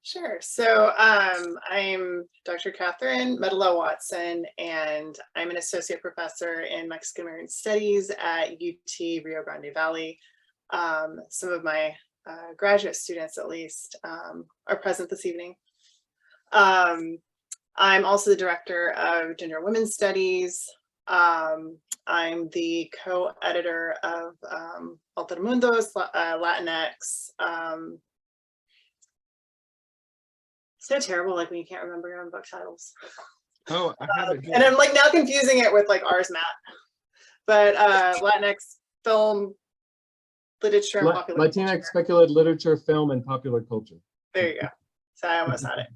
Sure. So I'm Dr. Catherine Medela Watson, and I'm an associate professor in Mexican American Studies at UT Rio Grande Valley. Some of my graduate students, at least, are present this evening. I'm also the director of Gender and Women's Studies. I'm the co-editor of Altermundos, Latinx. So terrible, like when you can't remember your own book titles. Oh, I have it here. And I'm like now confusing it with like Ars Mat, but Latinx film, literature, and popular Latinx culture. speculative literature, film, and popular culture. There you go. So I almost had it.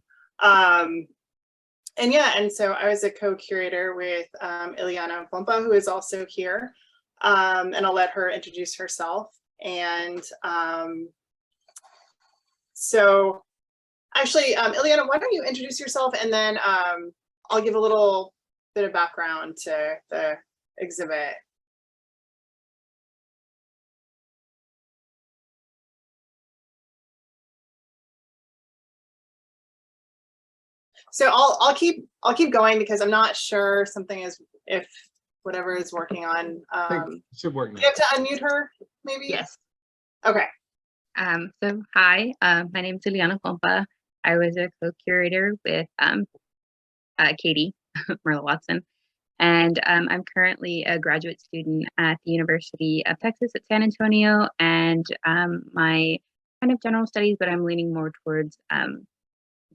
And yeah, and so I was a co-curator with Ileana Pompa, who is also here, and I'll let her introduce herself. And so actually, Ileana, why don't you introduce yourself, and then I'll give a little bit of background to the exhibit. So I'll keep going because I'm not sure something is if whatever is working on. It should work now. You have to unmute her, maybe. Yes. Okay. So hi, my name is Ileana Pompa. I was a co-curator with Katie Merla Watson, and I'm currently a graduate student at the University of Texas at San Antonio, and my kind of general studies, but I'm leaning more towards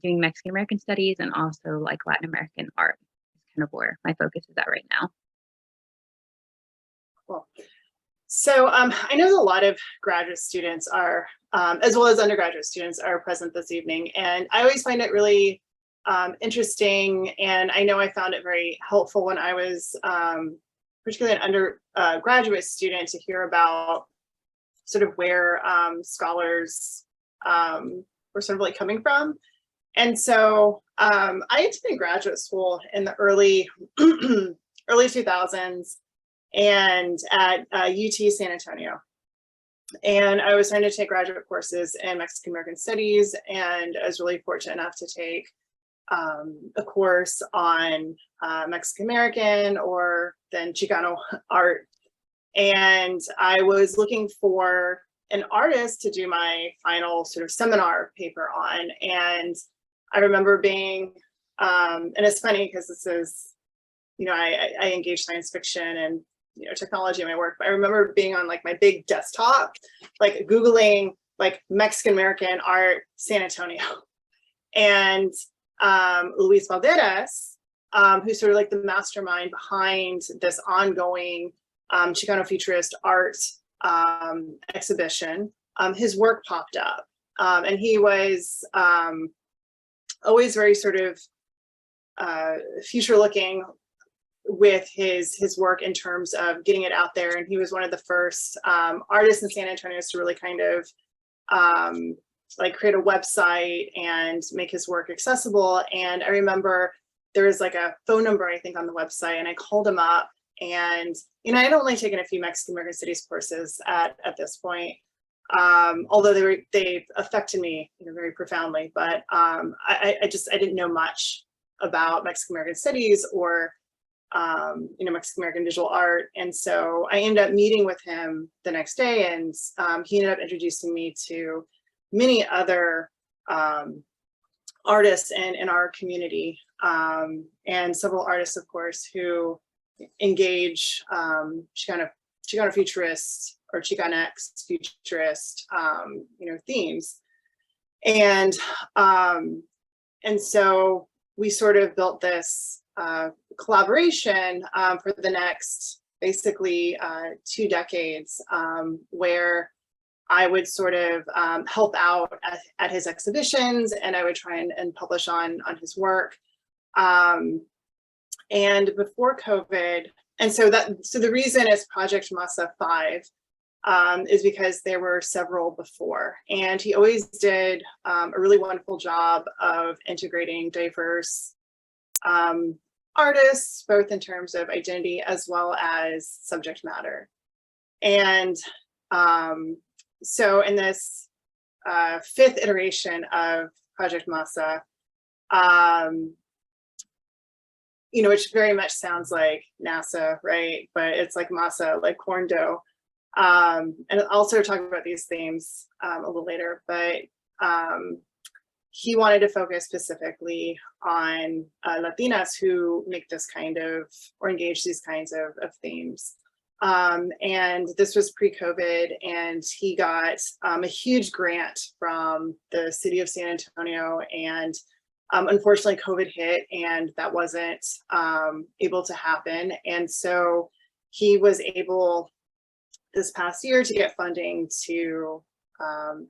doing Mexican American studies and also like Latin American art is kind of where my focus is at right now. Cool. So I know that a lot of graduate students are, as well as undergraduate students, are present this evening, and I always find it really interesting, and I know I found it very helpful when I was particularly an undergraduate student to hear about sort of where scholars were sort of like coming from. And so I attended graduate school in the early 2000s and at UT San Antonio. And I was trying to take graduate courses in Mexican American Studies, and I was really fortunate enough to take a course on Mexican American or then Chicano art. And I was looking for an artist to do my final sort of seminar paper on. And I remember being, and it's funny because this is, you know, I engage science fiction and, you know, technology in my work, but I remember being on like my big desktop, like Googling like Mexican American art San Antonio. And Luis Valderas, who's sort of like the mastermind behind this ongoing Chicano Futurist art exhibition, his work popped up. And he was always very sort of future looking with his work in terms of getting it out there. And he was one of the first artists in San Antonio to really kind of like create a website and make his work accessible. And I remember there was like a phone number, I think, on the website, and I called him up. And, you know, I had only taken a few Mexican American Studies courses at this point, although they affected me, you know, very profoundly. But I didn't know much about Mexican American Studies or you know, Mexican American visual art. And so I ended up meeting with him the next day, and he ended up introducing me to many other artists in our community, and several artists, of course, who engage Chicano Futurist or Chicanx Futurist, you know, themes. And so we sort of built this collaboration for the next basically 2 decades, where I would sort of help out at his exhibitions, and I would try and publish on his work. And before COVID, and so the reason it's Project Masa 5 is because there were several before, and he always did a really wonderful job of integrating diverse artists, both in terms of identity as well as subject matter. And so in this fifth iteration of Project Masa, which very much sounds like NASA, right? But it's like masa, like corn dough. And I'll sort of talk about these themes a little later, but he wanted to focus specifically on Latinas who make this kind of, or engage these kinds of themes. And this was pre-COVID, and he got a huge grant from the city of San Antonio, and unfortunately COVID hit and that wasn't able to happen. And so he was able this past year to get funding to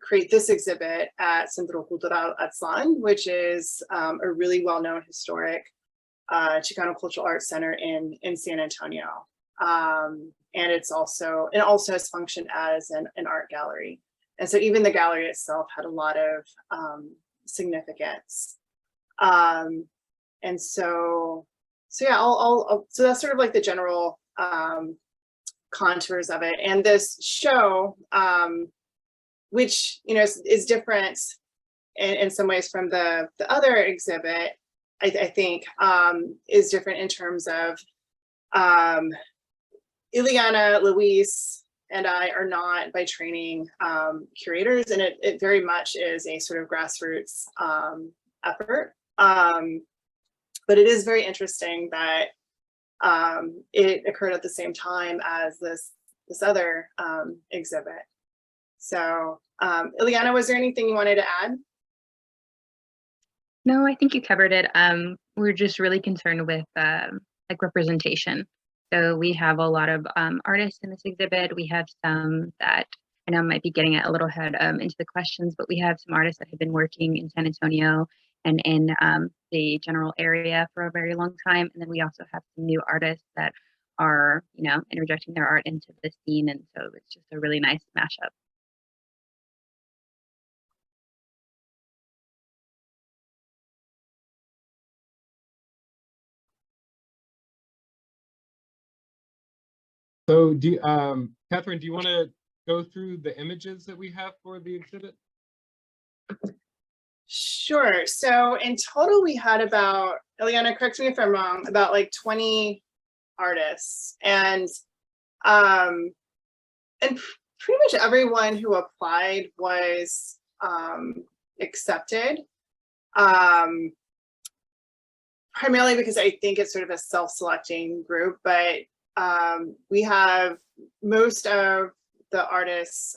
create this exhibit at Centro Cultural Aztlán, which is a really well-known historic Chicano cultural arts center in San Antonio. And it also has functioned as an art gallery. And so even the gallery itself had a lot of significance. And so yeah, so that's sort of like the general contours of it. And this show, which is different in some ways from the other exhibit, I think is different in terms of Ileana, Luis, and I are not by training curators, and it very much is a sort of grassroots effort. But it is very interesting that it occurred at the same time as this other exhibit. So Ileana, was there anything you wanted to add? No, I think you covered it. We're just really concerned with like representation. So we have a lot of artists in this exhibit. We have some that I know might be getting a little ahead into the questions, but we have some artists that have been working in San Antonio and in the general area for a very long time. And then we also have some new artists that are, interjecting their art into this scene. And so it's just a really nice mashup. So Catherine, do you want to go through the images that we have for the exhibit? Sure. So in total, we had about, Ileana, correct me if I'm wrong, about like 20 artists, and pretty much everyone who applied was accepted. Primarily because I think it's sort of a self-selecting group, but we have most of the artists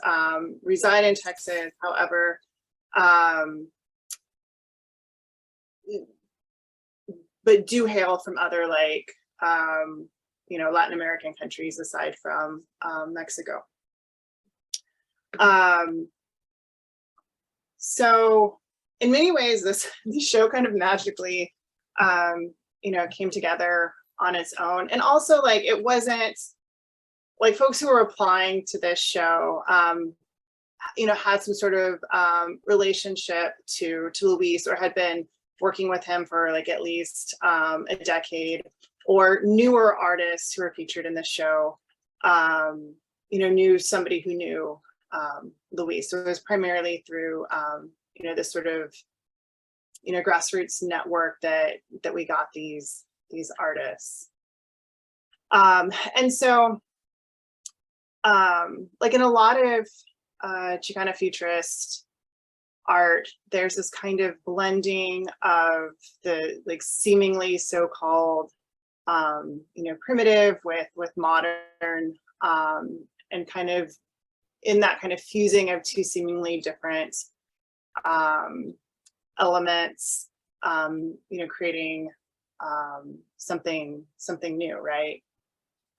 reside in Texas. However, but do hail from other Latin American countries aside from Mexico. So in many ways, this show kind of magically came together on its own. And also, it wasn't like folks who were applying to this show had some sort of relationship to Luis, or had been working with him for at least a decade, or newer artists who were featured in the show knew somebody who knew Luis. So it was primarily through this sort of grassroots network that we got these artists. And so in a lot of Chicana futurist art, there's this kind of blending of the seemingly so-called primitive with modern, and kind of in that kind of fusing of two seemingly different elements, creating something new, right?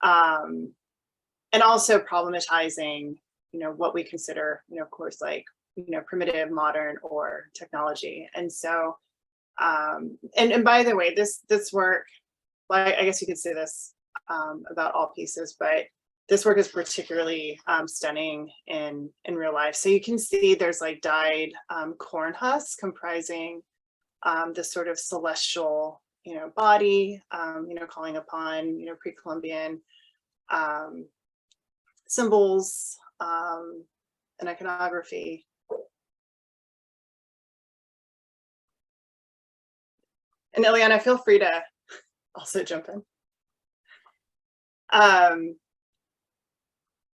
And also problematizing what we consider of course primitive, modern, or technology. And so and by the way, this work, I guess you could say this about all pieces, but this work is particularly stunning in real life. So you can see there's dyed corn husks comprising this sort of celestial body, calling upon pre-Columbian symbols and iconography. And Ileana, feel free to also jump in.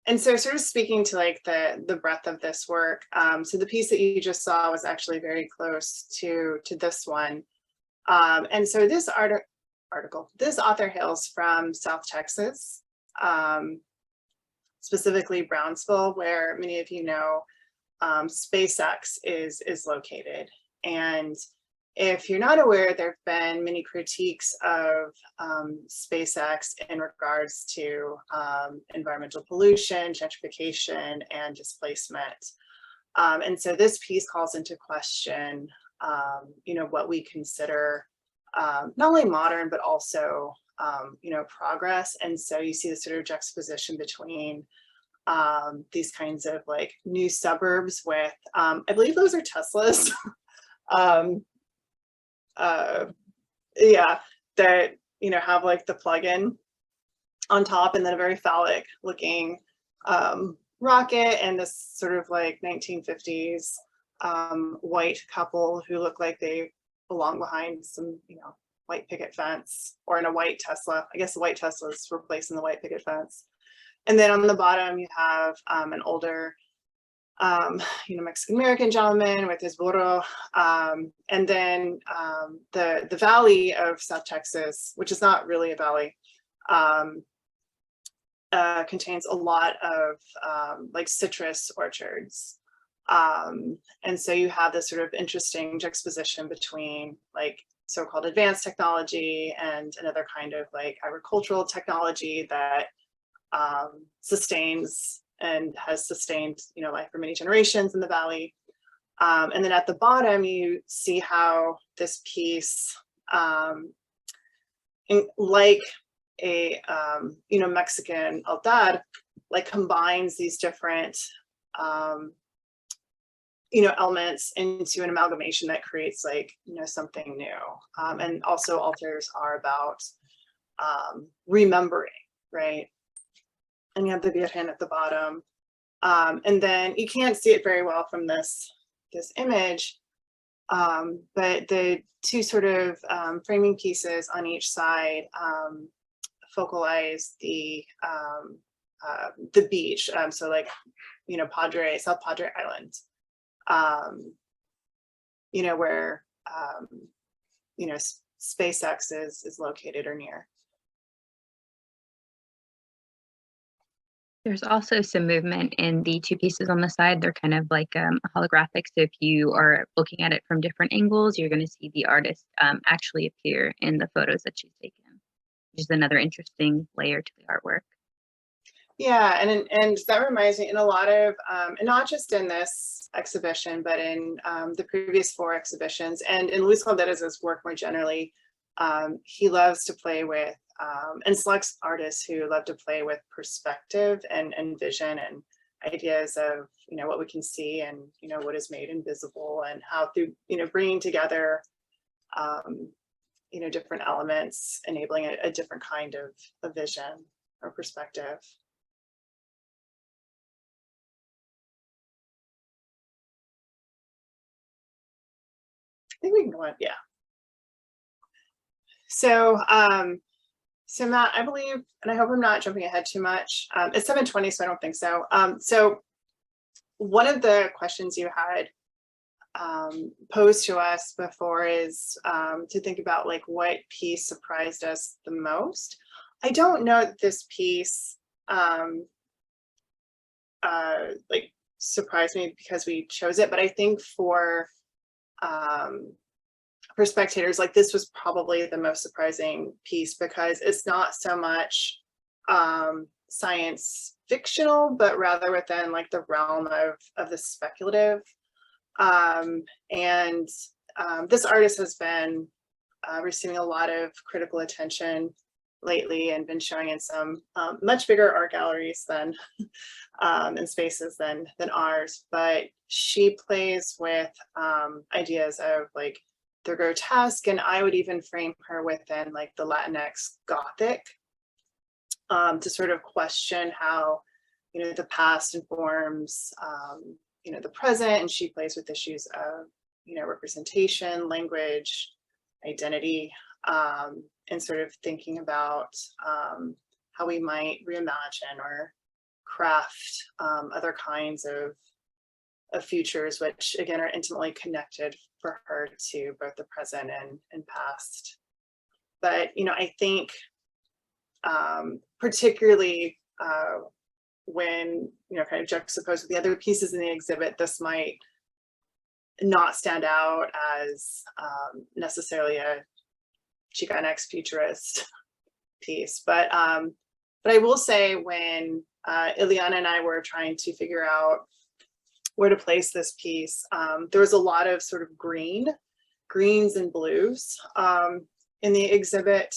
And so sort of speaking to like the breadth of this work, so the piece that you just saw was actually very close to this one. And so this this author hails from South Texas, specifically Brownsville, where many of you know SpaceX is located. And if you're not aware, there have been many critiques of SpaceX in regards to environmental pollution, gentrification, and displacement. And so this piece calls into question, you know, what we consider not only modern, but also, you know, progress. And so you see the sort of juxtaposition between these kinds of like new suburbs with, I believe those are Teslas. Yeah, that, you know, have like the plug-in on top, and then a very phallic looking rocket, and this sort of like 1950s white couple who look like they belong behind some, you know, white picket fence, or in a white Tesla. I guess the white Tesla is replacing the white picket fence. And then on the bottom you have an older you know, Mexican-American gentleman with his burro. And then the valley of South Texas, which is not really a valley, contains a lot of like citrus orchards. And so you have this sort of interesting juxtaposition between like so-called advanced technology and another kind of like agricultural technology that sustains and has sustained, you know, life for many generations in the valley. And then at the bottom, you see how this piece, like a, you know, Mexican altar, like combines these different, you know, elements into an amalgamation that creates like, you know, something new. And also altars are about remembering, right? And you have the Virgen at the bottom. And then you can't see it very well from this image, but the two sort of framing pieces on each side focalize the beach. So like, you know, South Padre Island, you know, where, you know, SpaceX is located or near. There's also some movement in the two pieces on the side. They're kind of like holographic. So if you are looking at it from different angles, you're going to see the artist actually appear in the photos that she's taken, which is another interesting layer to the artwork. Yeah, and that reminds me, in a lot of, and not just in this exhibition, but in the previous 4 exhibitions, and in Luis Calderas' work more generally, he loves to play with, and selects artists who love to play with perspective and vision and ideas of, you know, what we can see and, you know, what is made invisible, and how through, you know, bringing together, you know, different elements, enabling a different kind of vision or perspective. I think we can go on, yeah. So, so Matt, I believe, and I hope I'm not jumping ahead too much. It's 7:20, so I don't think so. So one of the questions you had posed to us before is to think about like what piece surprised us the most. I don't know that this piece like surprised me because we chose it, but I think for spectators, like this was probably the most surprising piece because it's not so much science fictional, but rather within like the realm of the speculative. And this artist has been receiving a lot of critical attention lately and been showing in some much bigger art galleries than in spaces than ours, but she plays with ideas of like the grotesque, and I would even frame her within like the Latinx Gothic, to sort of question how, you know, the past informs, you know, the present, and she plays with issues of, you know, representation, language, identity, and sort of thinking about how we might reimagine or craft other kinds of futures, which again are intimately connected for her to both the present and past. But, you know, I think particularly when, you know, kind of juxtaposed with the other pieces in the exhibit, this might not stand out as necessarily a Chicanx futurist piece. But I will say when Ileana and I were trying to figure out where to place this piece, there was a lot of sort of greens and blues in the exhibit.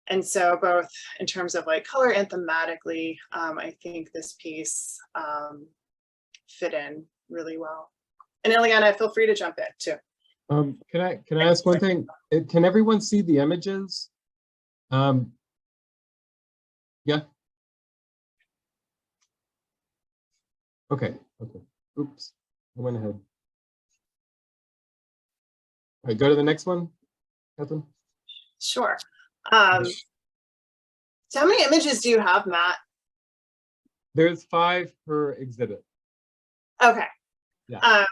And so both in terms of like color and thematically, I think this piece fit in really well. And Ileana, feel free to jump in too. Can I ask one thing? Can everyone see the images? Yeah. Okay. Oops, I went ahead. All right, go to the next one, Catherine. Sure. So how many images do you have, Matt? There's 5 per exhibit. Okay. Yeah.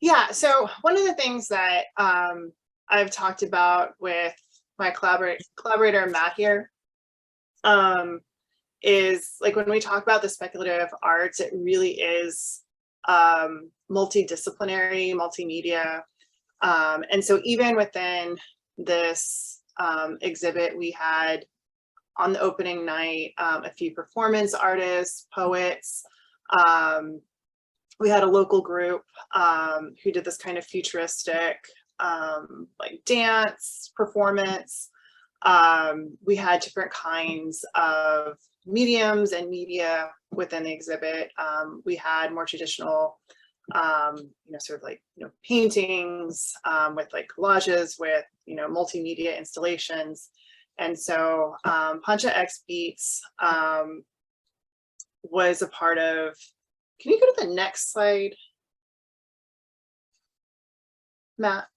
Yeah, so one of the things that I've talked about with my collaborator Matt here is like when we talk about the speculative arts, it really is multidisciplinary, multimedia. And so even within this exhibit, we had on the opening night a few performance artists, poets. We had a local group who did this kind of futuristic like dance performance. We had different kinds of mediums and media within the exhibit. We had more traditional, you know, sort of like, you know, paintings with like collages with, you know, multimedia installations. And so Pancha X Beats was a part of, can you go to the next slide, Matt?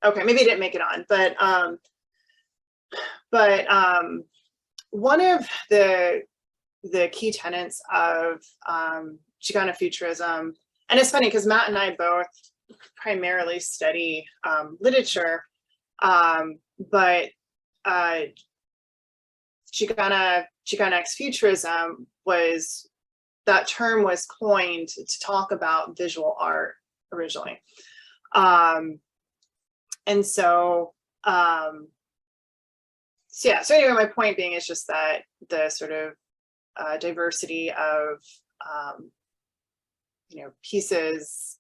Okay, maybe I didn't make it on, but one of the key tenets of Chicana futurism, and it's funny because Matt and I both primarily study literature, but Chicanx futurism was, that term was coined to talk about visual art originally. And so, yeah, so anyway, my point being is just that the sort of diversity of, you know, pieces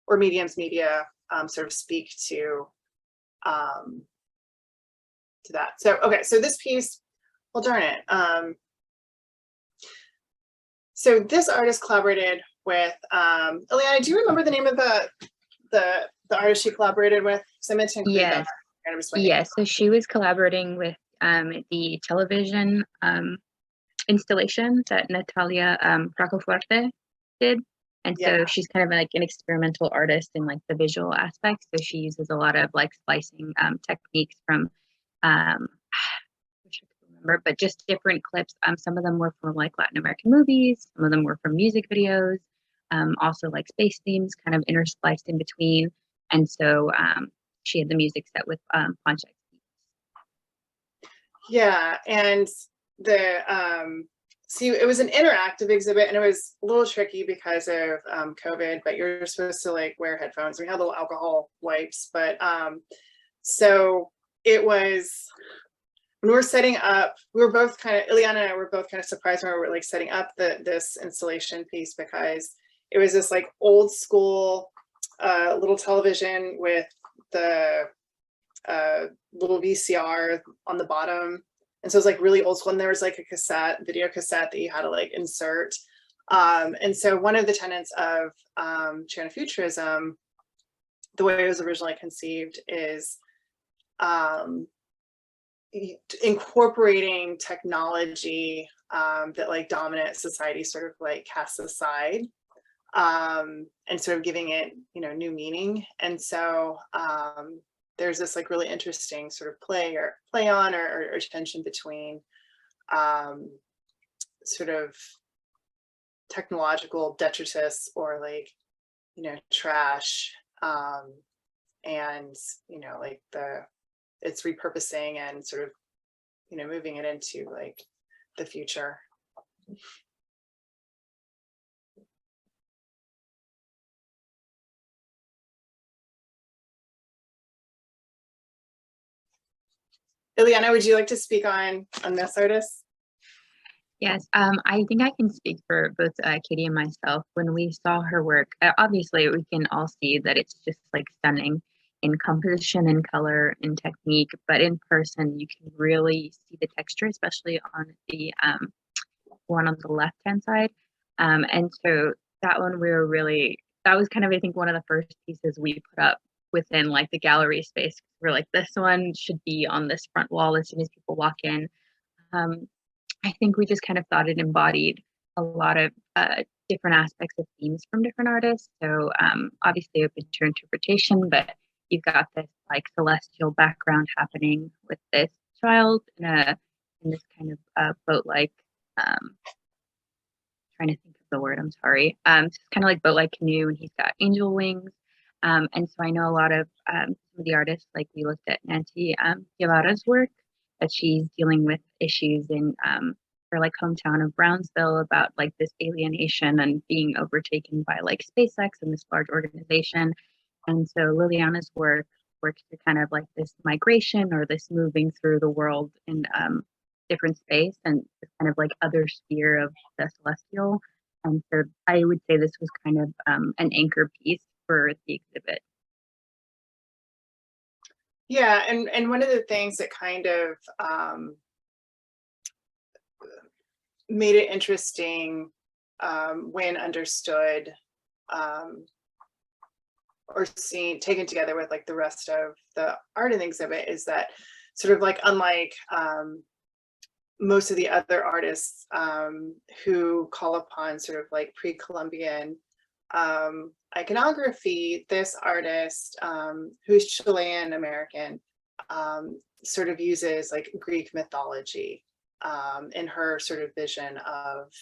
or mediums, media sort of speak to that. So, okay, so this piece, well, darn it. So this artist collaborated with, Ileana, do you remember the name of the artist she collaborated with? Because I meant to include that. Yes, so she was collaborating with the television installation that Natalia Francoforte did. And so she's kind of like an experimental artist in like the visual aspect. So she uses a lot of like splicing techniques from, I wish I could remember, but just different clips. Some of them were from like Latin American movies. Some of them were from music videos. Also like space themes kind of interspliced in between. And so she had the music set with Pancha. Yeah, and the see, it was an interactive exhibit, and it was a little tricky because of COVID. But you're supposed to like wear headphones. We had little alcohol wipes, but so it was when we were setting up. We were both kind of, Ileana and I were both kind of surprised when we were like setting up this installation piece, because it was this like old school little television with the little VCR on the bottom. And so it was like really old school. And there was like a video cassette that you had to like insert. And so one of the tenets of Chicana futurism, the way it was originally conceived, is incorporating technology that like dominant society sort of like casts aside. and sort of giving it, you know, new meaning. And so there's this like really interesting sort of play on or tension between sort of technological detritus or like, you know, trash, and, you know, like it's repurposing and sort of, you know, moving it into like the future. Ileana, would you like to speak on this artist? Yes, I think I can speak for both Katie and myself. When we saw her work, obviously we can all see that it's just like stunning in composition and color and technique, but in person you can really see the texture, especially on the one on the left-hand side. And so that one that was kind of, I think, one of the first pieces we put up within like the gallery space. We're like, this one should be on this front wall as soon as people walk in. I think we just kind of thought it embodied a lot of different aspects of themes from different artists. So obviously open to interpretation, but you've got this like celestial background happening with this child in this kind of boat-like, trying to think of the word, I'm sorry. It's kind of like boat-like canoe, and he's got angel wings. And so I know a lot of some of the artists, like we looked at Nancy Guevara's work, that she's dealing with issues in her like hometown of Brownsville about like this alienation and being overtaken by like SpaceX and this large organization. And so Liliana's work works to kind of like this migration or this moving through the world in different space and this kind of like other sphere of the celestial. And so I would say this was kind of an anchor piece for the exhibit. Yeah, and one of the things that kind of made it interesting when understood or seen, taken together with like the rest of the art in the exhibit, is that sort of like unlike most of the other artists who call upon sort of like pre-Columbian iconography, this artist who's Chilean American sort of uses like Greek mythology in her sort of vision of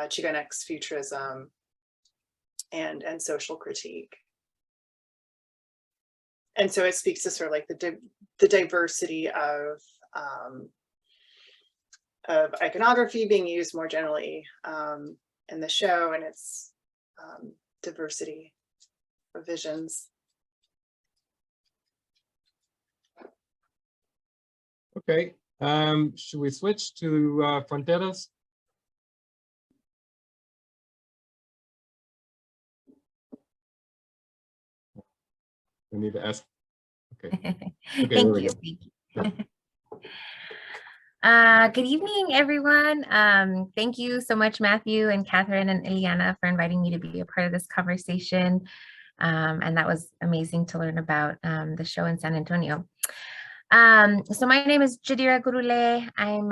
Chicanx futurism and social critique. And so it speaks to sort of like the diversity of iconography being used more generally in the show, and its diversity of visions. Okay, should we switch to Fronteras? We need to ask. Okay. Okay, Thank you. Sure. Good evening, everyone. Thank you so much, Matthew and Catherine and Ileana, for inviting me to be a part of this conversation. And that was amazing to learn about the show in San Antonio. So my name is Jadira Gurule. I'm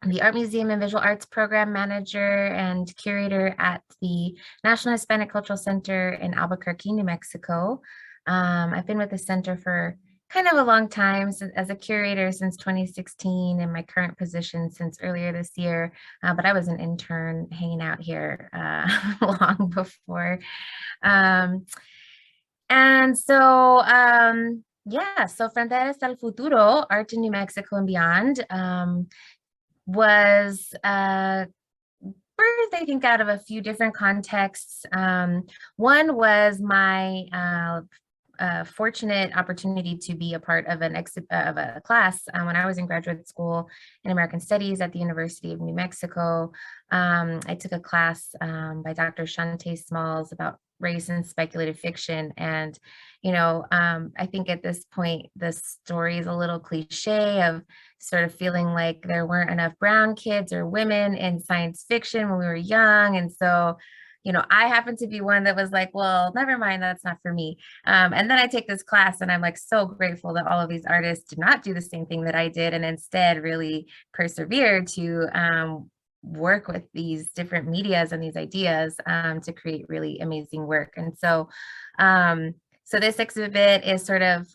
the Art Museum and Visual Arts Program Manager and Curator at the National Hispanic Cultural Center in Albuquerque, New Mexico. I've been with the center for kind of a long time, as a curator since 2016, and my current position since earlier this year, but I was an intern hanging out here long before. And so, yeah, so Fronteras al Futuro, Art in New Mexico and Beyond, was birthed, I think, out of a few different contexts. One was my fortunate opportunity to be a part of a class when I was in graduate school in American Studies at the University of New Mexico. I took a class by Dr. Shante Smalls about race and speculative fiction. And, you know, I think at this point, the story is a little cliche of sort of feeling like there weren't enough brown kids or women in science fiction when we were young. And so, you know, I happen to be one that was like, well, never mind, that's not for me. And then I take this class and I'm like so grateful that all of these artists did not do the same thing that I did and instead really persevered to work with these different medias and these ideas to create really amazing work. And so, so this exhibit is sort of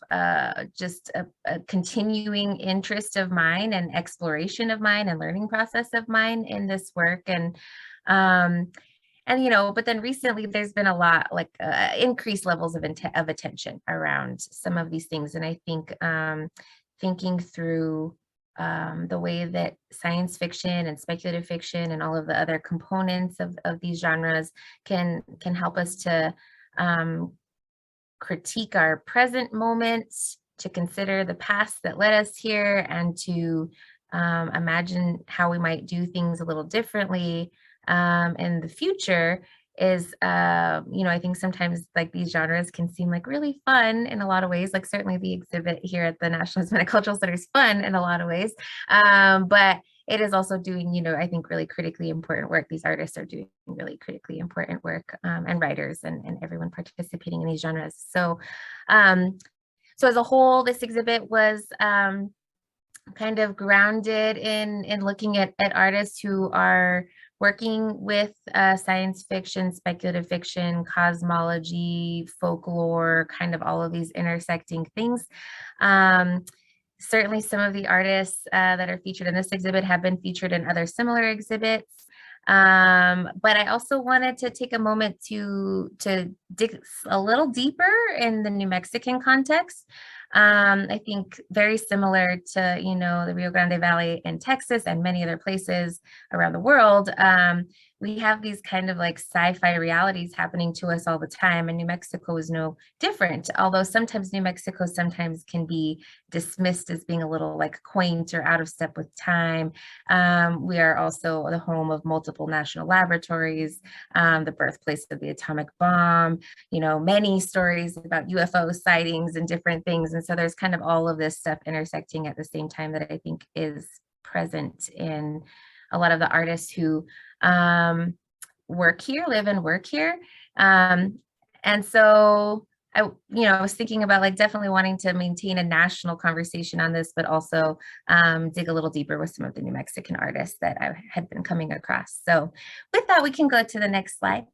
just a continuing interest of mine and exploration of mine and learning process of mine in this work. And you know, but then recently there's been a lot like increased levels of attention around some of these things. And I think thinking through the way that science fiction and speculative fiction and all of the other components of these genres can help us to critique our present moments, to consider the past that led us here, and to imagine how we might do things a little differently in the future is, you know, I think sometimes like these genres can seem like really fun in a lot of ways. Like certainly the exhibit here at the National Hispanic Cultural Center is fun in a lot of ways, but it is also doing, you know, I think really critically important work. These artists are doing really critically important work, and writers and everyone participating in these genres. So, so as a whole, this exhibit was kind of grounded in looking at artists who are working with science fiction, speculative fiction, cosmology, folklore, kind of all of these intersecting things. Certainly some of the artists that are featured in this exhibit have been featured in other similar exhibits. But I also wanted to take a moment to dig a little deeper in the New Mexican context. I think very similar to, you know, the Rio Grande Valley in Texas and many other places around the world. We have these kind of like sci-fi realities happening to us all the time, and New Mexico is no different. Although sometimes New Mexico sometimes can be dismissed as being a little like quaint or out of step with time. We are also the home of multiple national laboratories, the birthplace of the atomic bomb, you know, many stories about UFO sightings and different things. And so there's kind of all of this stuff intersecting at the same time that I think is present in a lot of the artists who work here, live and work here. And so I was thinking about like definitely wanting to maintain a national conversation on this, but also dig a little deeper with some of the New Mexican artists that I had been coming across. So with that, we can go to the next slide.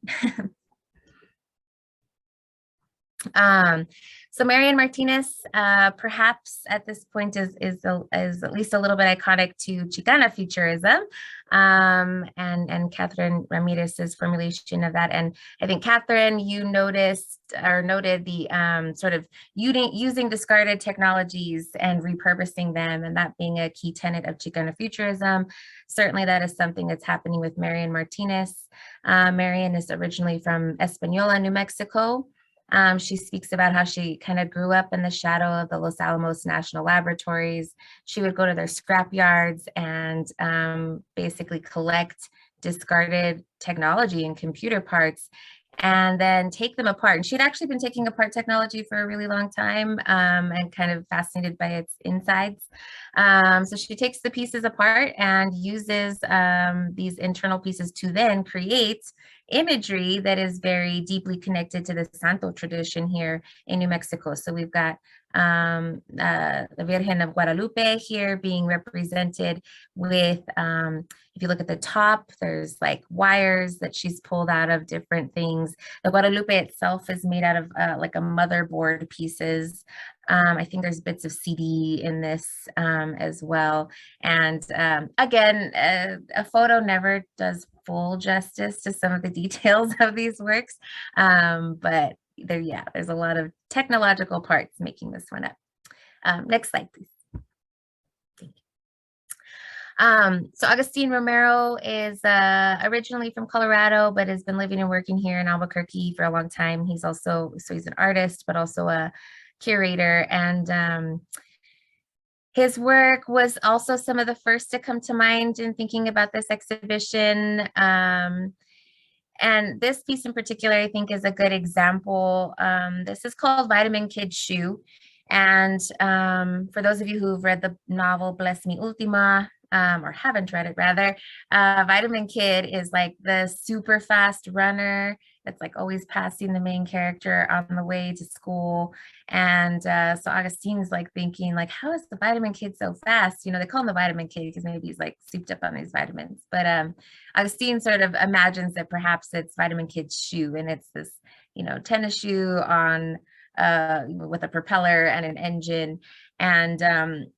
So Marian Martinez, perhaps at this point is at least a little bit iconic to Chicana Futurism, and Catherine Ramirez's formulation of that. And I think Catherine, you noticed or noted the sort of using discarded technologies and repurposing them, and that being a key tenet of Chicana Futurism. Certainly that is something that's happening with Marian Martinez. Marian is originally from Española, New Mexico. She speaks about how she kind of grew up in the shadow of the Los Alamos National Laboratories. She would go to their scrap yards and basically collect discarded technology and computer parts and then take them apart. And she'd actually been taking apart technology for a really long time, and kind of fascinated by its insides. So she takes the pieces apart and uses these internal pieces to then create imagery that is very deeply connected to the Santo tradition here in New Mexico. So we've got the Virgen of Guadalupe here being represented with, if you look at the top, there's like wires that she's pulled out of different things. The Guadalupe itself is made out of like a motherboard pieces. I think there's bits of CD in this as well. And again, a photo never does full justice to some of the details of these works, but there's a lot of technological parts making this one up. Next slide, please. Thank you. So Agustin Romero is originally from Colorado, but has been living and working here in Albuquerque for a long time. He's an artist, but also a curator, and his work was also some of the first to come to mind in thinking about this exhibition. And this piece in particular, I think, is a good example. This is called Vitamin Kid Shoe. And for those of you who've read the novel Bless Me Ultima, or haven't read it rather, Vitamin Kid is like the super fast runner that's like always passing the main character on the way to school. And so Augustine's like thinking like, how is the Vitamin Kid so fast? You know, they call him the Vitamin Kid because maybe he's like souped up on these vitamins. But Augustine sort of imagines that perhaps it's Vitamin Kid's shoe, and it's this, you know, tennis shoe on with a propeller and an engine. And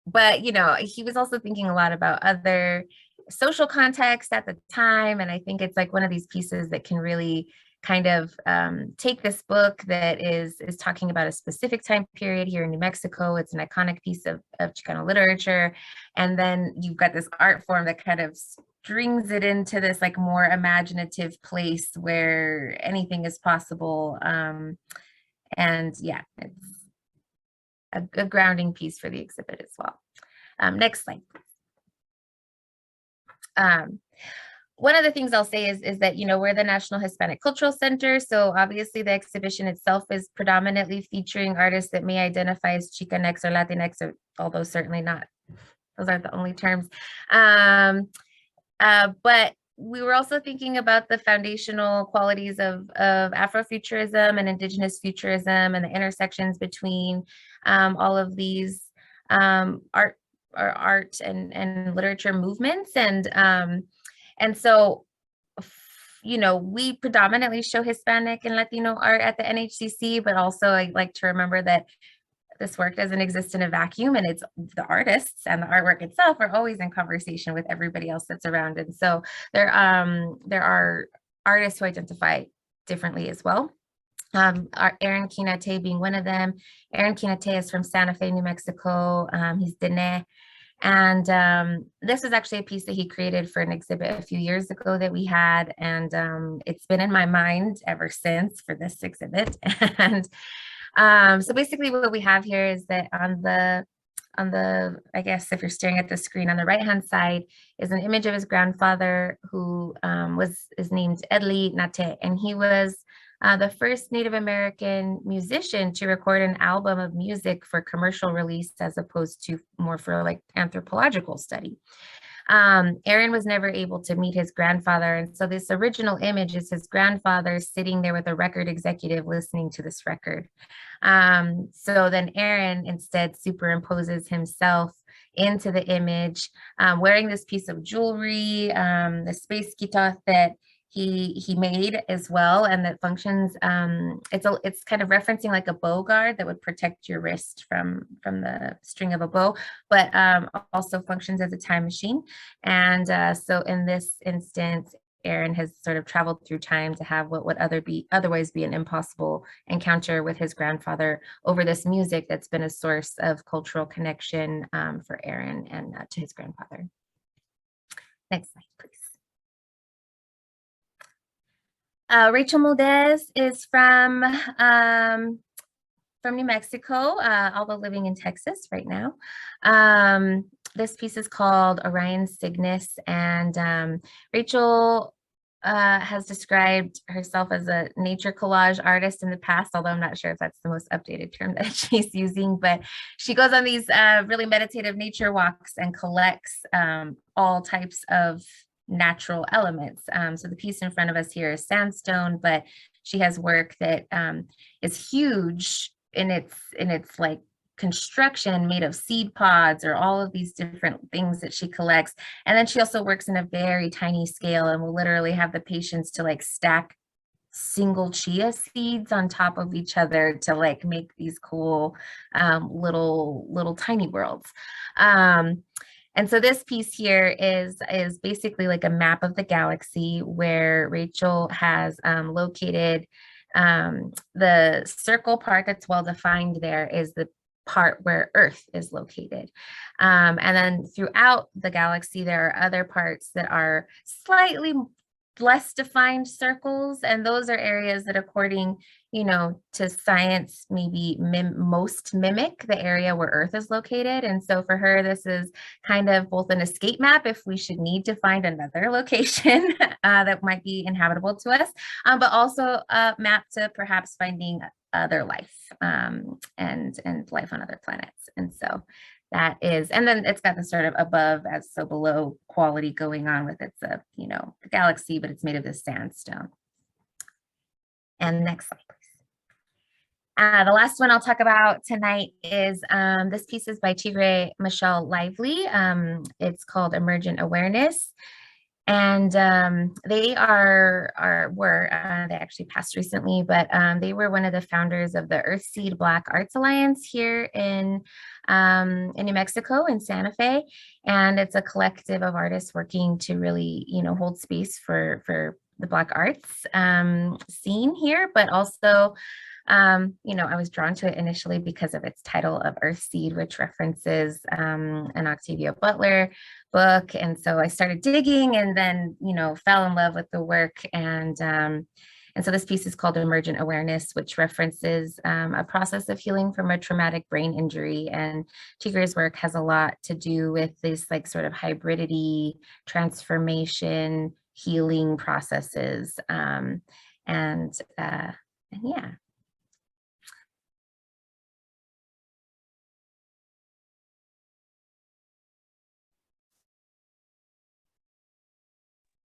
but you know, he was also thinking a lot about other social context at the time, and I think it's like one of these pieces that can really kind of take this book that is talking about a specific time period here in New Mexico. It's an iconic piece of Chicano literature, and then you've got this art form that kind of strings it into this like more imaginative place where anything is possible. And yeah, it's a grounding piece for the exhibit as well. Next slide. One of the things I'll say is that, you know, we're the National Hispanic Cultural Center. So obviously the exhibition itself is predominantly featuring artists that may identify as Chicanx or Latinx, or, although certainly not, those aren't the only terms. But we were also thinking about the foundational qualities of Afrofuturism and Indigenous futurism and the intersections between all of these art and literature movements. And so, you know, we predominantly show Hispanic and Latino art at the NHCC, but also I like to remember that this work doesn't exist in a vacuum, and it's the artists and the artwork itself are always in conversation with everybody else that's around. And so there are artists who identify differently as well. Aaron Kinate being one of them. Aaron Kinate is from Santa Fe, New Mexico. He's Dene. And this was actually a piece that he created for an exhibit a few years ago that we had. And it's been in my mind ever since for this exhibit. And so basically what we have here is that on the, I guess if you're staring at the screen, on the right-hand side is an image of his grandfather who is named Edli Nate. And he was the first Native American musician to record an album of music for commercial release, as opposed to more for like anthropological study. Aaron was never able to meet his grandfather. And so this original image is his grandfather sitting there with a record executive listening to this record. So then Aaron instead superimposes himself into the image, wearing this piece of jewelry, the space guitar that he made as well, and that functions, it's kind of referencing like a bow guard that would protect your wrist from the string of a bow, but also functions as a time machine. And so in this instance, Aaron has sort of traveled through time to have what would otherwise be an impossible encounter with his grandfather over this music that's been a source of cultural connection for Aaron and to his grandfather. Next slide, please. Rachel Moldez is from New Mexico, although living in Texas right now. This piece is called Orion Cygnus, and Rachel has described herself as a nature collage artist in the past, although I'm not sure if that's the most updated term that she's using, but she goes on these really meditative nature walks and collects all types of natural elements. So the piece in front of us here is sandstone, but she has work that is huge in its like construction, made of seed pods or all of these different things that she collects. And then she also works in a very tiny scale and will literally have the patience to like stack single chia seeds on top of each other to like make these cool little tiny worlds. And so this piece here is basically like a map of the galaxy, where Rachel has located the circle part that's well defined there is the part where Earth is located. And then throughout the galaxy, there are other parts that are slightly less defined circles, and those are areas that, according, you know, to science, maybe most mimic the area where Earth is located. And so for her, this is kind of both an escape map if we should need to find another location that might be inhabitable to us, but also a map to perhaps finding other life and life on other planets. And so that is, and then it's got the sort of above as so below quality going on with its, you know, the galaxy, but it's made of this sandstone. And next slide, please. The last one I'll talk about tonight is this piece is by Tigre Michelle Lively. It's called Emergent Awareness. And they they actually passed recently, but they were one of the founders of the Earthseed Black Arts Alliance here in New Mexico, in Santa Fe. And it's a collective of artists working to really, you know, hold space for the Black arts scene here, but also, you know, I was drawn to it initially because of its title of Earthseed, which references an Octavia Butler book. And so I started digging and then, you know, fell in love with the work. And so this piece is called Emergent Awareness, which references a process of healing from a traumatic brain injury. And Tigre's work has a lot to do with this like sort of hybridity, transformation, healing processes. And yeah.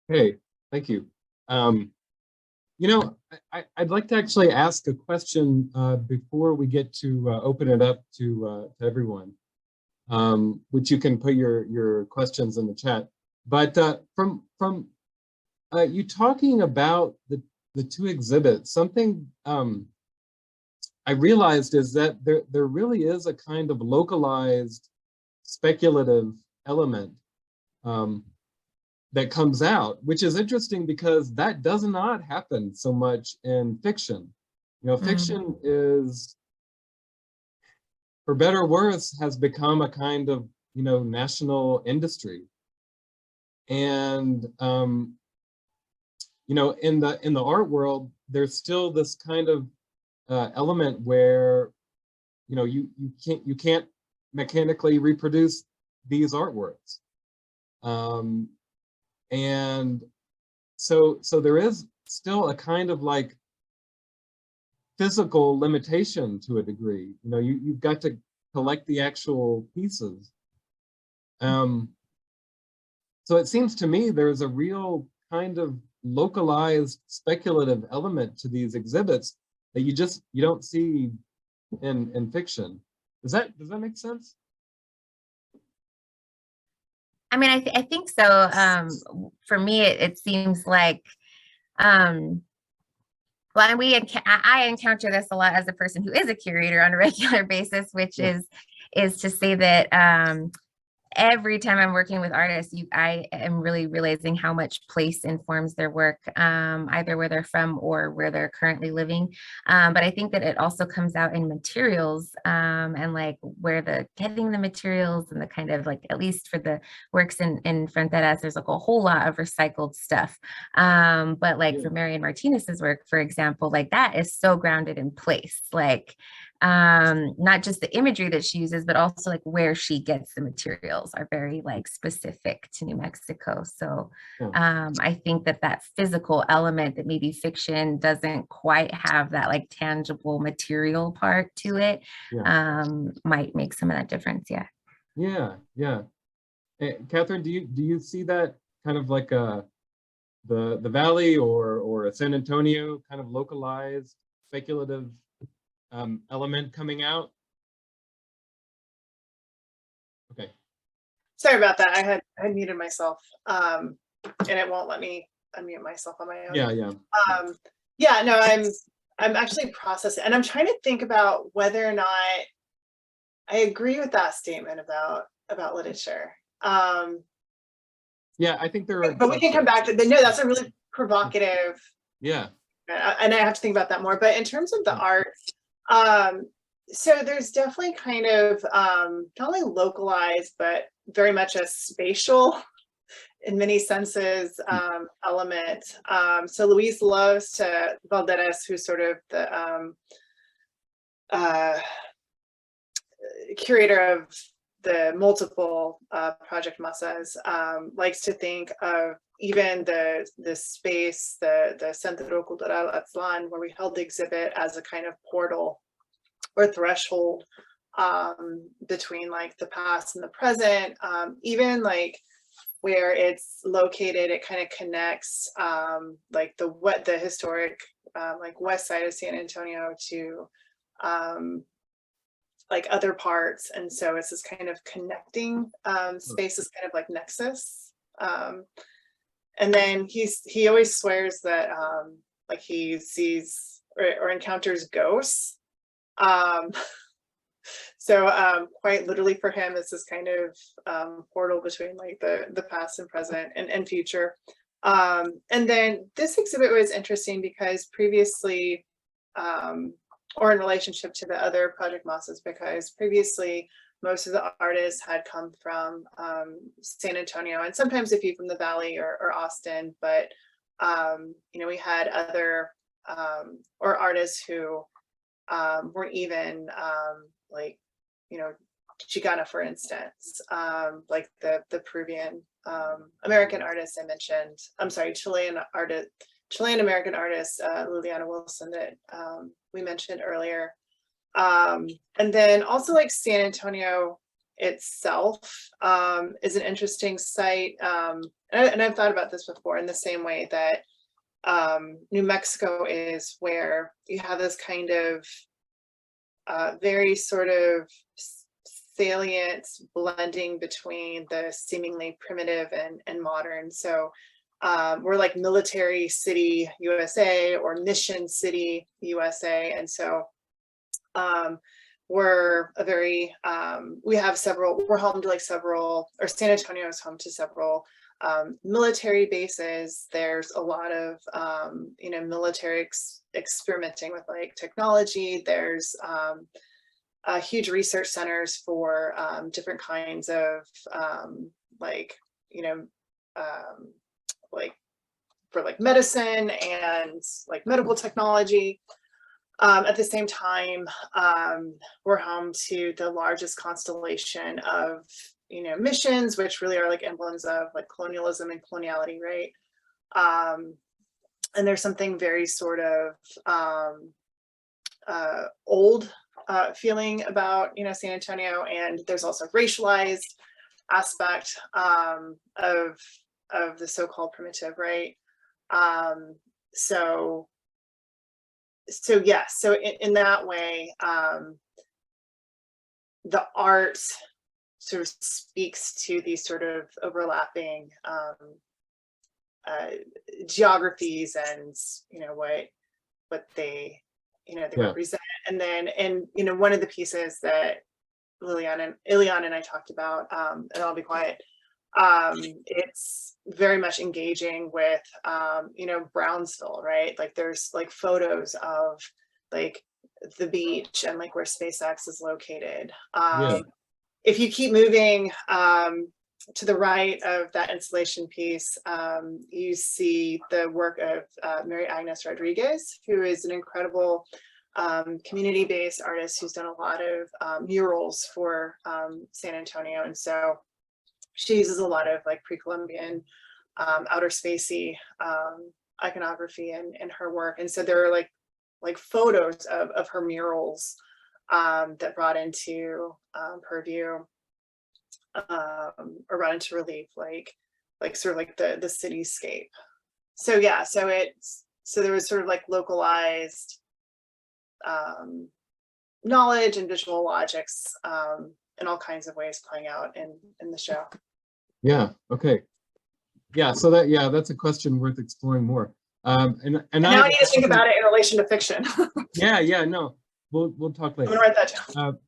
Hey, thank you. You know, I'd like to actually ask a question before we get to open it up to everyone, which you can put your questions in the chat. But from you talking about the two exhibits, something I realized is that there really is a kind of localized speculative element that comes out, which is interesting because that does not happen so much in fiction. You know, fiction is, for better or worse, has become a kind of, you know, national industry. And you know, in the art world, there's still this kind of element where, you know, you can't mechanically reproduce these artworks. And so there is still a kind of like physical limitation to a degree. You know, you've got to collect the actual pieces. So it seems to me there's a real kind of localized speculative element to these exhibits that you don't see in fiction. Does that make sense? I mean, I think so. For me, it seems like, well, and I encounter this a lot as a person who is a curator on a regular basis, which is to say that every time I'm working with artists, I am really realizing how much place informs their work, either where they're from or where they're currently living. But I think that it also comes out in materials and like where they're getting the materials and the kind of like, at least for the works in Fronteras, there's like a whole lot of recycled stuff. But like for Marian Martinez's work, for example, like that is so grounded in place, like not just the imagery that she uses, but also like where she gets the materials are very like specific to New Mexico. So I think that physical element that maybe fiction doesn't quite have, that like tangible material part to it, might make some of that difference. Yeah. Hey, Catherine, do you see that kind of like the Valley or a San Antonio kind of localized speculative element coming out? Okay. Sorry about that. I had muted myself, and it won't let me unmute myself on my own. Yeah. No, I'm actually processing, and I'm trying to think about whether or not I agree with that statement about literature. Yeah, I think there are. But we can come back to no. That's a really provocative. Yeah. And I have to think about that more. But in terms of the art, so there's definitely kind of not only localized, but very much a spatial, in many senses, element. So Luis loves to Valderes, who's sort of the curator of the multiple Project Masas, likes to think of even the space, the Centro Cultural Aztlán, where we held the exhibit, as a kind of portal or threshold between like the past and the present, even like where it's located, it kind of connects like the historic like west side of San Antonio to like other parts, and so it's this kind of connecting space, is kind of like nexus. And then he always swears that like he sees or encounters ghosts. So quite literally for him, it's this kind of portal between like the past and present and future. And then this exhibit was interesting because previously, or in relationship to the other project mosses, because previously most of the artists had come from San Antonio, and sometimes a few from the Valley or Austin, but you know, we had other or artists who weren't even like, you know, Chicana, for instance, like the Peruvian American artist I mentioned, I'm sorry, Chilean American artist, Liliana Wilson, that we mentioned earlier. And then also like San Antonio itself is an interesting site. And I've thought about this before in the same way that New Mexico is, where you have this kind of very sort of salient blending between the seemingly primitive and modern. So we're like military city USA or mission city USA, and so we're a very we're home to like several, or San Antonio is home to several military bases. There's a lot of you know, military experimenting with like technology. There's huge research centers for different kinds of like, you know, like for like medicine and like medical technology. At the same time, we're home to the largest constellation of, you know, missions, which really are like emblems of like colonialism and coloniality, right? And there's something very sort of old feeling about, you know, San Antonio, and there's also racialized aspect of the so-called primitive, right? So yeah, so in that way, the art sort of speaks to these sort of overlapping geographies and, you know, what they, you know, they represent. And then, and, you know, one of the pieces that Ileana and I talked about, and I'll be quiet, it's very much engaging with, you know, Brownsville, right? Like there's like photos of like the beach and like where SpaceX is located. If you keep moving to the right of that installation piece, you see the work of Mary Agnes Rodriguez, who is an incredible community-based artist who's done a lot of murals for San Antonio. And so she uses a lot of like pre-Columbian outer spacey iconography in her work. And so there are like photos of her murals that brought into purview or brought into relief, like sort of like the cityscape. So yeah, so there was sort of like localized knowledge and visual logics in all kinds of ways playing out in the show. Yeah, okay. Yeah, so that's a question worth exploring more. And now I need to think about it in relation to fiction. yeah, no, we'll talk later. I'm gonna write that down.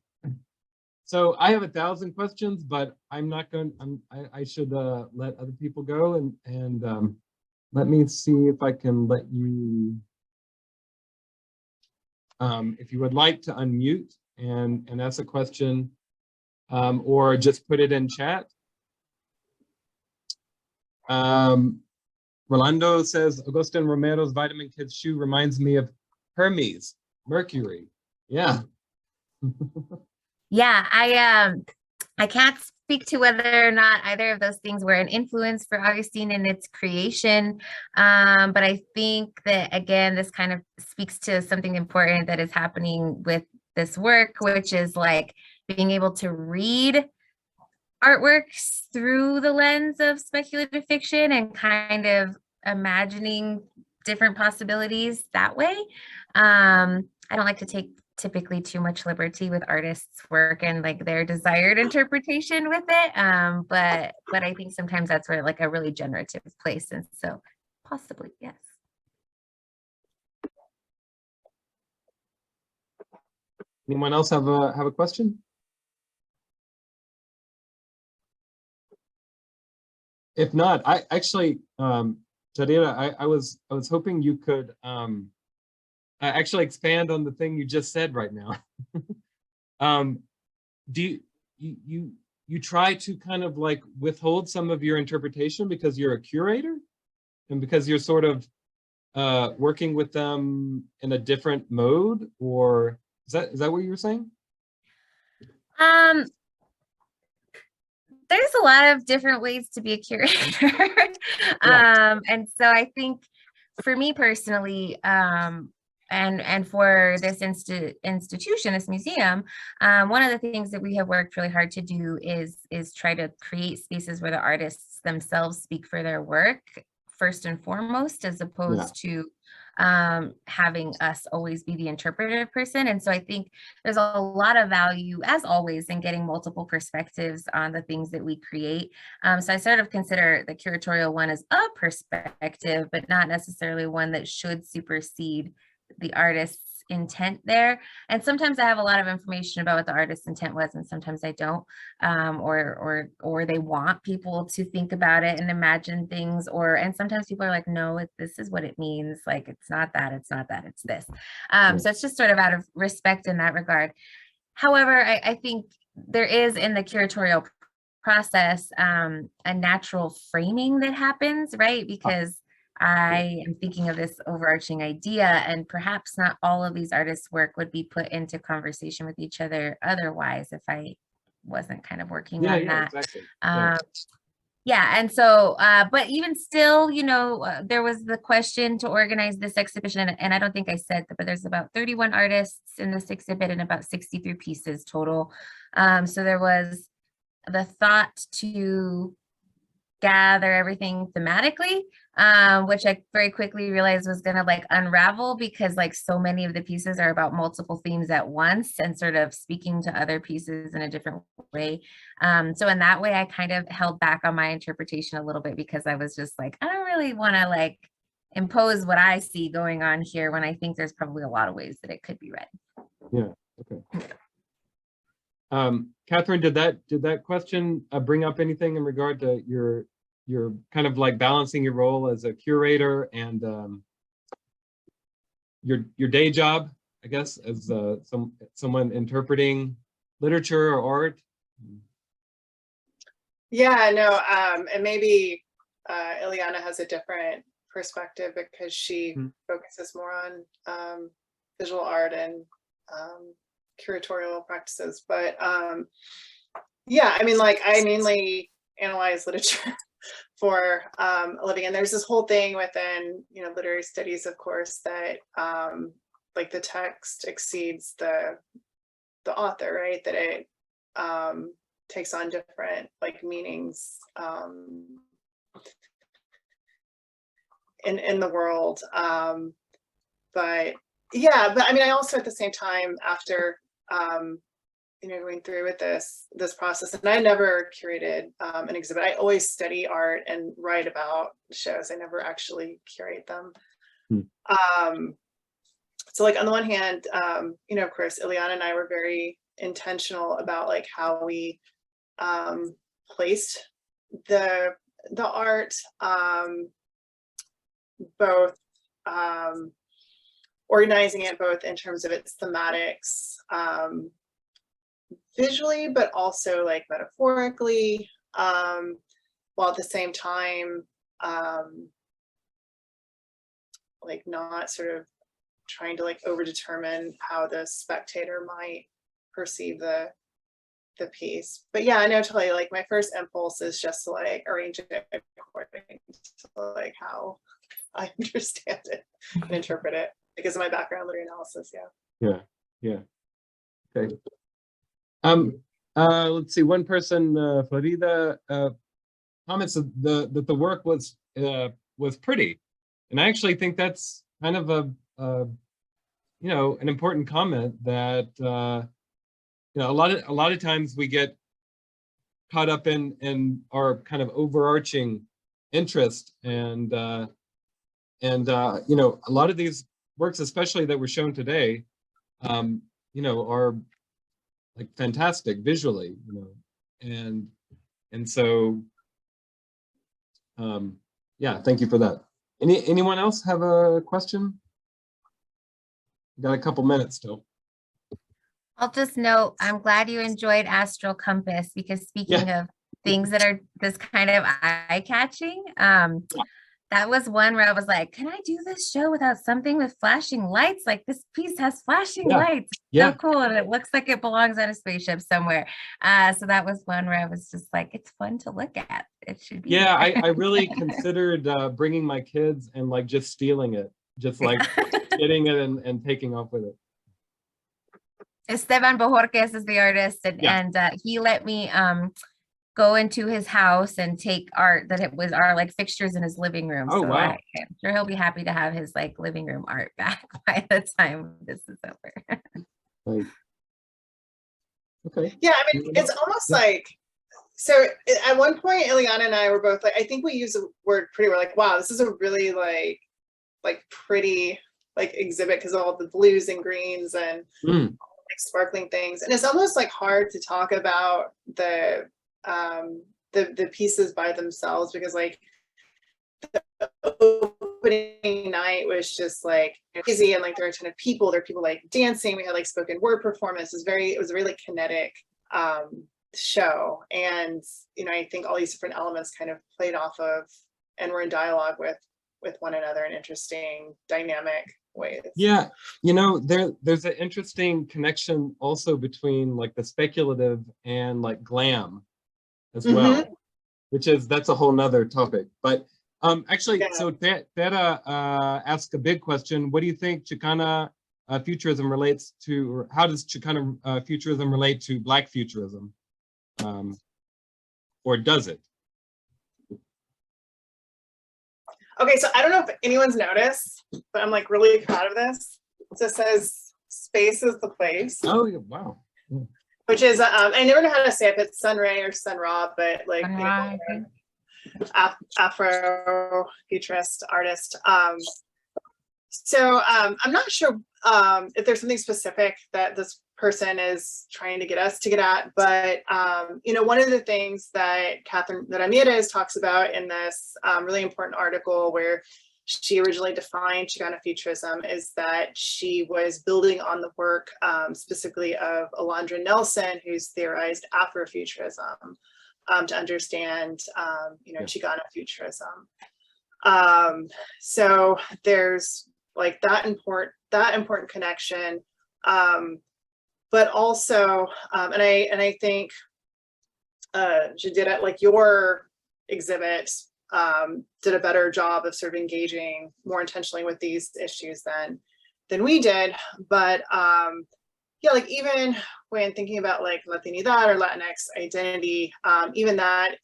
So I have 1,000 questions, but I'm not going. I should let other people go, and let me see if I can let you. If you would like to unmute and ask a question, or just put it in chat. Rolando says, Agustin Romero's Vitamin Kids shoe reminds me of Hermes, Mercury. Yeah. Yeah, I can't speak to whether or not either of those things were an influence for Augustine in its creation. But I think that, again, this kind of speaks to something important that is happening with this work, which is like being able to read artworks through the lens of speculative fiction and kind of imagining different possibilities that way. I don't like to take typically too much liberty with artists' work and like their desired interpretation with it. But I think sometimes that's where like a really generative place. And so possibly, yes. Anyone else have a question? If not, I actually, Jadira, I was hoping you could actually expand on the thing you just said right now. Do you try to kind of like withhold some of your interpretation because you're a curator and because you're sort of working with them in a different mode, or is that what you were saying? There's a lot of different ways to be a curator. And so I think for me personally, and for this institution, this museum, one of the things that we have worked really hard to do is try to create spaces where the artists themselves speak for their work first and foremost, as opposed to having us always be the interpretive person. And so I think there's a lot of value, as always, in getting multiple perspectives on the things that we create. So I sort of consider the curatorial one as a perspective, but not necessarily one that should supersede the artist's intent there. And sometimes I have a lot of information about what the artist's intent was, and sometimes I don't, or they want people to think about it and imagine things, and sometimes people are like, no, this is what it means. Like, it's not that, it's this. So it's just sort of out of respect in that regard. However, I think there is in the curatorial process a natural framing that happens, right? Because I am thinking of this overarching idea, and perhaps not all of these artists' work would be put into conversation with each other otherwise if I wasn't kind of working on that. Exactly. And so, but even still, there was the question to organize this exhibition, and I don't think I said that, but there's about 31 artists in this exhibit and about 63 pieces total. So there was the thought to gather everything thematically, which I very quickly realized was going to like unravel, because like so many of the pieces are about multiple themes at once and sort of speaking to other pieces in a different way. So in that way, I kind of held back on my interpretation a little bit, because I was just like, I don't really want to like impose what I see going on here, when I think there's probably a lot of ways that it could be read. Yeah. Okay. Catherine, did that question bring up anything in regard to your kind of like balancing your role as a curator and your day job, I guess, as someone interpreting literature or art? Yeah, no, and maybe Ileana has a different perspective because she focuses more on visual art and curatorial practices. But yeah, I mean, like, I mainly analyze literature for a living, and there's this whole thing within literary studies, of course, that like the text exceeds the author, right? That it takes on different like meanings in the world. But yeah, but I mean, I also at the same time, after going through with this process, and I never curated an exhibit. I always study art and write about shows. I never actually curate them. So like on the one hand, of course, Ileana and I were very intentional about like how we placed the art, both organizing it both in terms of its thematics, visually, but also like metaphorically, while at the same time like not sort of trying to like overdetermine how the spectator might perceive the piece. But yeah, I know totally, like my first impulse is just to like arrange it according to like how I understand it and interpret it because of my background in literary analysis. Yeah. Okay. Let's see, one person, Florida, comments that the work was pretty. And I actually think that's kind of you know, an important comment that, you know, a lot of times we get caught up in our kind of overarching interest and you know, a lot of these works, especially that were shown today, you know, are like fantastic visually, you know, and so yeah, thank you for that. Anyone else have a question? Got a couple minutes still. I'll just note, I'm glad you enjoyed Astral Compass, because speaking of things that are just kind of eye-catching, that was one where I was like, can I do this show without something with flashing lights? Like, this piece has flashing lights. So cool. And it looks like it belongs on a spaceship somewhere. So that was one where I was just like, it's fun to look at. It should be. Yeah, I really considered bringing my kids and like just stealing it, just like getting it and taking off with it. Esteban Bojorquez is the artist, and he let me go into his house and take art that it was our like fixtures in his living room. Oh, so wow. I'm sure he'll be happy to have his like living room art back by the time this is over. Right. Okay. Yeah, I mean, it's almost like, so at one point, Ileana and I were both like, I think we use the word pretty, we're like, wow, this is a really like pretty like exhibit because of all the blues and greens and like sparkling things. And it's almost like hard to talk about the pieces by themselves, because like the opening night was just like crazy, and like there were a ton of people. There were people like dancing. We had like spoken word performance. It was a really kinetic show, and you know, I think all these different elements kind of played off of and were in dialogue with one another in interesting dynamic ways. Yeah, you know, there's an interesting connection also between like the speculative and like glam as well, that's a whole nother topic. But actually, so Tara asked a big question. What do you think Chicana futurism relates to, or how does Chicana futurism relate to Black futurism? Or does it? Okay, so I don't know if anyone's noticed, but I'm like really proud of this. So it says space is the place. Oh, yeah, wow. Yeah. Which is, I never know how to say if it's Sunray or Sun Ra, but like Afro-futurist artist. So I'm not sure if there's something specific that this person is trying to get us to get at, but you know, one of the things that Amieres talks about in this really important article where she originally defined Chicana futurism is that she was building on the work specifically of Alondra Nelson, who's theorized Afrofuturism to understand you know, Chicana futurism. So there's like that important connection, but also and I think Jadida, like your exhibit did a better job of sort of engaging more intentionally with these issues than we did. But yeah, like even when thinking about like Latinidad or Latinx identity, even that,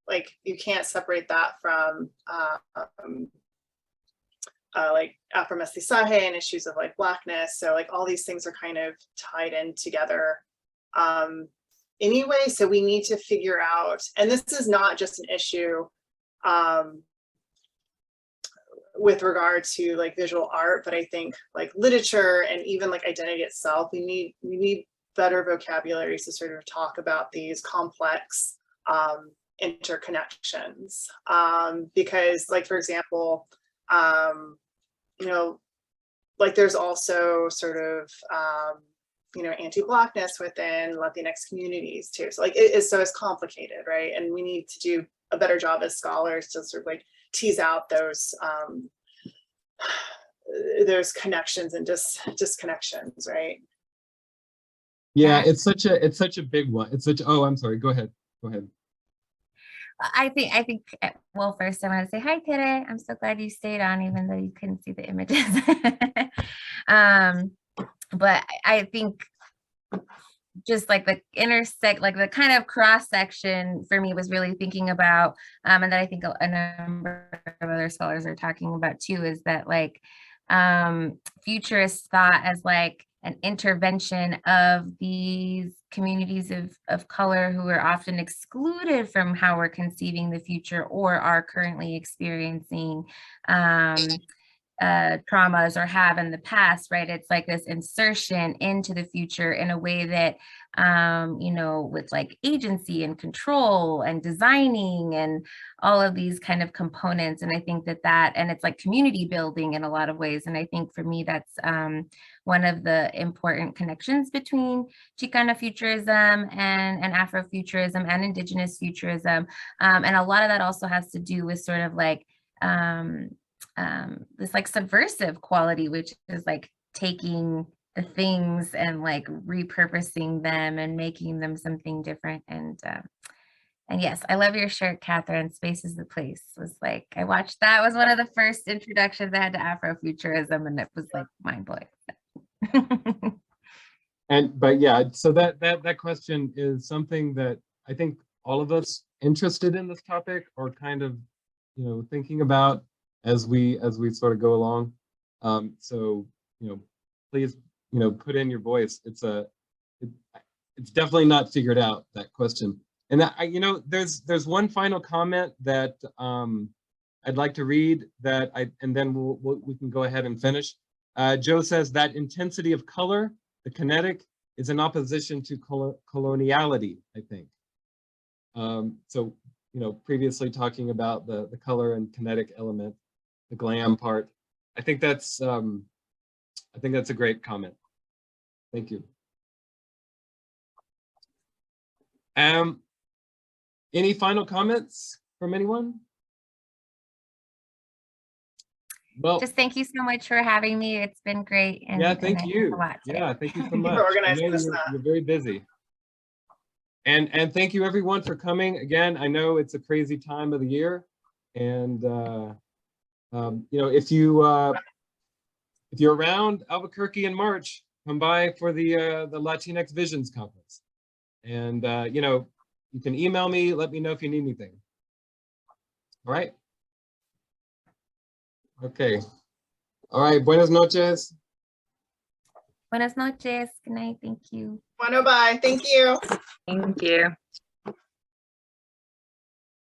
like you can't separate that from like Afro-mestizaje and issues of like Blackness. So like all these things are kind of tied in together anyway. So we need to figure out, and this is not just an issue with regard to like visual art, but I think like literature and even like identity itself, we need better vocabularies to sort of talk about these complex interconnections, because like, for example, you know, like there's also sort of you know, anti-Blackness within Latinx communities too. So like it's complicated, right? And we need to do a better job as scholars to sort of like tease out those connections and disconnections, right? Yeah, it's such a big one. It's such, oh, I'm sorry, go ahead. I think well, first I want to say hi, Tere. I'm so glad you stayed on even though you couldn't see the images. But I think just like the intersect, like the kind of cross section for me was really thinking about, and that I think a number of other scholars are talking about too, is that like futurists thought as like an intervention of these communities of color who are often excluded from how we're conceiving the future or are currently experiencing traumas or have in the past, right? It's like this insertion into the future in a way that, you know, with like agency and control and designing and all of these kind of components. And I think and it's like community building in a lot of ways. And I think for me, that's one of the important connections between Chicana futurism and Afrofuturism and Indigenous futurism. And a lot of that also has to do with sort of like, this like subversive quality, which is like taking the things and like repurposing them and making them something different. And yes, I love your shirt, Catherine. Space is the place. Was like, I watched, that was one of the first introductions I had to Afrofuturism, and it was like mind blowing. But yeah, so that question is something that I think all of us interested in this topic are kind of, you know, thinking about as we sort of go along. So, you know, please, you know, put in your voice. It's definitely not figured out, that question. And you know, there's one final comment that I'd like to read and then we can go ahead and finish. Joe says that intensity of color, the kinetic, is in opposition to coloniality, I think. So, you know, previously talking about the color and kinetic element, the glam part. I think that's a great comment. Thank you. Any final comments from anyone? Well, just thank you so much for having me. It's been great. And, yeah, thank you. Yeah, thank you so much. You're very busy. And thank you everyone for coming. Again, I know it's a crazy time of the year, and you know, if you're around Albuquerque in March, come by for the Latinx Visions Conference. And you know, you can email me, let me know if you need anything. All right. Okay. All right. Buenas noches. Buenas noches. Good night. Thank you. Bueno, bye. Thank you. Thank you.